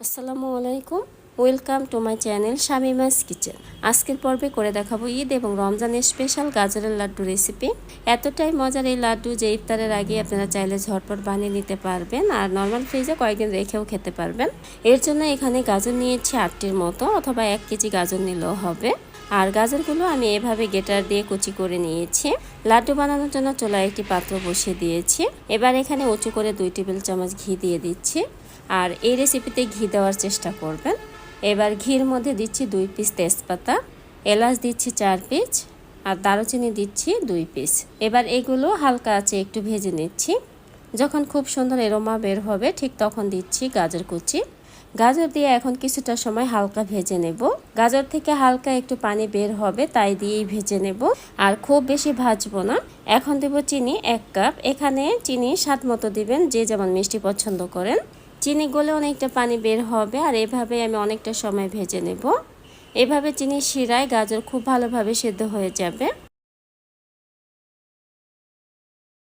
আসসালামু আলাইকুম, welcome to my channel Shamima's kitchen. আজকের পর্বে করে দেখাবো ঈদ এবং রমজানের স্পেশাল গাজরের লাড্ডু রেসিপি। এতটাই মজার এই লাড্ডু যে ইফতারের আগে আপনারা চাইলে ঝটপট বানিয়ে নিতে পারবেন আর নর্মাল ফ্রিজে কয়েকদিন রেখেও খেতে পারবেন। এর জন্য এখানে গাজর নিয়েছি 8টির মতো, অথবা 1 কেজি গাজর নিলেও হবে। আর গাজরগুলো আমি এভাবে গ্রেটার দিয়ে কুচি করে নিয়েছি। লাড্ডু বানানোর জন্য চুলায় একটি পাত্র বসিয়ে দিয়েছি। এবার এখানে উঁচু করে 2 টেবিল চামচ ঘি দিয়ে দিচ্ছি। আর এই রেসিপিতে ঘি দেওয়ার চেষ্টা করবেন। এবার ঘির মধ্যে দিচ্ছি 2 পিস তেজপাতা, এলাচ দিচ্ছি 4 পিস আর দারুচিনি দিচ্ছি 2 পিস। এবার এগুলো হালকা আঁচে একটু ভেজে নিচ্ছি। যখন খুব সুন্দর এরোমা বের হবে ঠিক তখন দিচ্ছি গাজর কুচি। গাজর দিয়ে এখন কিছুটা সময় হালকা ভেজে নেব। গাজর থেকে হালকা একটু পানি বের হবে, তাই দিয়েই ভেজে নেব আর খুব বেশি ভাজবো না। এখন দেব চিনি 1 কাপ। এখানে চিনি স্বাদ মতো দিবেন, যে যেমন মিষ্টি পছন্দ করেন। চিনি গলে অনেকটা পানি বের হবে আর এভাবে আমি অনেকটা সময় ভেজে নেব। এভাবে চিনির শিরায় গাজর খুব ভালোভাবে সেদ্ধ হয়ে যাবে।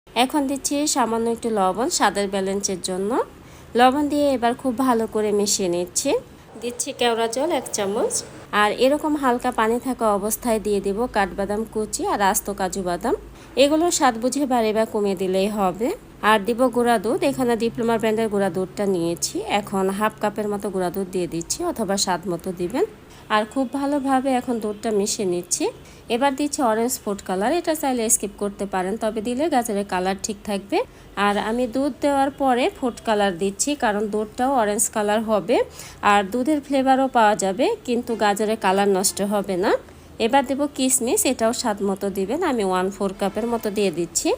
এখন দিচ্ছি সামান্য একটু লবণ স্বাদের ব্যালেন্সের জন্য। লবণ দিয়ে এবার খুব ভালো করে মিশিয়ে নিচ্ছি। দিচ্ছি কেওড়া জল 1 চামচ। আর এরকম হালকা পানি থাকা অবস্থায় দিয়ে দিব কাঠবাদাম কুচি আর আস্ত কাজু বাদাম। এগুলো স্বাদ বুঝে বাড়ি বা কমিয়ে দিলেই হবে। আর দিব গুঁড়া দুধ। এখানে ডিপ্লোমা ব্র্যান্ডের গুঁড়া দুধটা নিয়েছি। এখন হাফ কাপের মতো গুঁড়া দুধ দিয়ে দিচ্ছি, অথবা স্বাদ মতো দিবেন। আর খুব ভালোভাবে এখন দুধটা মিশিয়ে নিচ্ছি। এবার দিচ্ছি অরেঞ্জ ফুড কালার। এটা চাইলে স্কিপ করতে পারেন, তবে দিলে গাজরের কালার ঠিক থাকবে। আর আমি দুধ দেওয়ার পরে ফুড কালার দিচ্ছি, কারণ দুধটাও অরেঞ্জ কালার হবে আর দুধের ফ্লেভারও পাওয়া যাবে, কিন্তু গাজরের কালার নষ্ট হবে না। এবার দেব কিশমিশ, এটাও স্বাদ মতো দিবেন। আমি 1/4 কাপের মতো দিয়ে দিচ্ছি।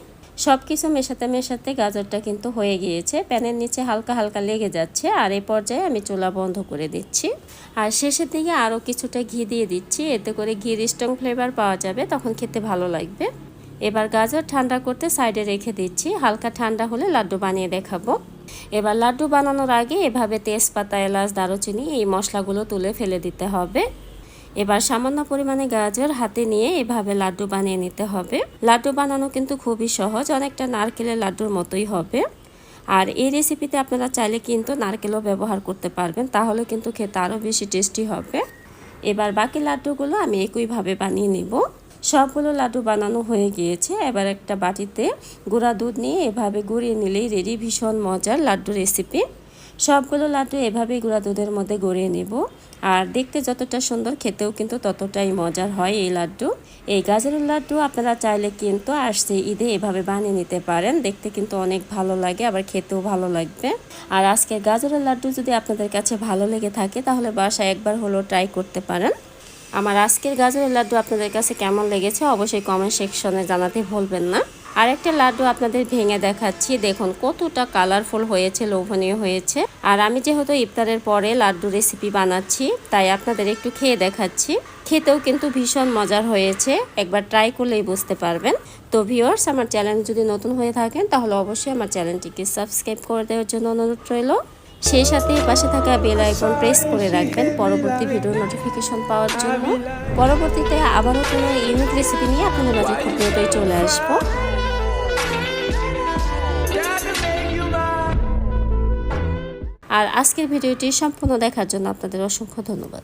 সব কিছু মেশাতে মেশাতে গাজরটা কিন্তু হয়ে গিয়েছে। প্যানের নিচে হালকা হালকা লেগে যাচ্ছে আর এই পর্যায়ে আমি চুলা বন্ধ করে দিচ্ছি। আর শেষের দিকে আরও কিছুটা ঘি দিয়ে দিচ্ছি, এতে করে ঘির স্ট্রং ফ্লেভার পাওয়া যাবে, তখন খেতে ভালো লাগবে। এবার গাজর ঠান্ডা করতে সাইডে রেখে দিচ্ছি। হালকা ঠান্ডা হলে লাড্ডু বানিয়ে দেখাবো। এবার লাড্ডু বানানোর আগে এভাবে তেজপাতা, এলাচ, দারুচিনি এই মশলাগুলো তুলে ফেলে দিতে হবে। এবার সামান্য পরিমাণে গাজর হাতে নিয়ে এভাবে লাড্ডু বানিয়ে নিতে হবে। লাড্ডু বানানো কিন্তু খুবই সহজ, অনেকটা নারকেলের লাড্ডুর মতোই হবে। আর এই রেসিপিতে আপনারা চাইলে কিন্তু নারকেলও ব্যবহার করতে পারবেন, তাহলে কিন্তু খেতে আরও বেশি টেস্টি হবে। এবার বাকি লাড্ডুগুলো আমি একইভাবে বানিয়ে নেব। সবগুলো লাড্ডু বানানো হয়ে গিয়েছে। এবার একটা বাটিতে গুঁড়া দুধ নিয়ে এভাবে গুঁড়িয়ে নিলেই রেডি ভীষণ মজার লাড্ডু রেসিপি। সবগুলো লাড্ডু এভাবেই গুঁড়া দুধের মধ্যে গড়িয়ে নেব। আর দেখতে যতটা সুন্দর, খেতেও কিন্তু ততটাই মজার হয় এই লাড্ডু। এই গাজরের লাড্ডু আপনারা চাইলে কিন্তু আসছে ঈদে এভাবে বানিয়ে নিতে পারেন। দেখতে কিন্তু অনেক ভালো লাগে, আবার খেতেও ভালো লাগবে। আর আজকে গাজরের লাড্ডু যদি আপনাদের কাছে ভালো লেগে থাকে, তাহলে বাসায় একবার হলেও ট্রাই করতে পারেন। আমার আজকের গাজরের লাড্ডু আপনাদের কাছে কেমন লেগেছে অবশ্যই কমেন্ট সেকশনে জানাতে ভুলবেন না। আরেকটা লাড্ডু আপনাদের ভেঙে দেখাচ্ছি। দেখুন কতটা কালারফুল হয়েছে, লোভনীয় হয়েছে। আর আমি যেহেতু ইফতারের পরে লাড্ডু রেসিপি বানাচ্ছি, তাই আপনাদের একটু খেয়ে দেখাচ্ছি। খেতেও কিন্তু ভীষণ মজার হয়েছে, একবার ট্রাই করলেই বুঝতে পারবেন। তো ভিউয়ার্স, আমার চ্যানেল যদি নতুন হয়ে থাকেন তাহলে অবশ্যই আমার চ্যানেলটিকে সাবস্ক্রাইব করে দেওয়ার জন্য অনুরোধ রইল। সেই সাথে পাশে থাকা বেল আইকন প্রেস করে রাখবেন পরবর্তী ভিডিওর নোটিফিকেশন পাওয়ার জন্য। পরবর্তীতে আবারও কোনো ইউনিক রেসিপি নিয়ে আপনাদের মাঝে খুব দ্রুতই চলে আসবো। আর আজকের ভিডিওটি সম্পূর্ণ দেখার জন্য আপনাদের অসংখ্য ধন্যবাদ।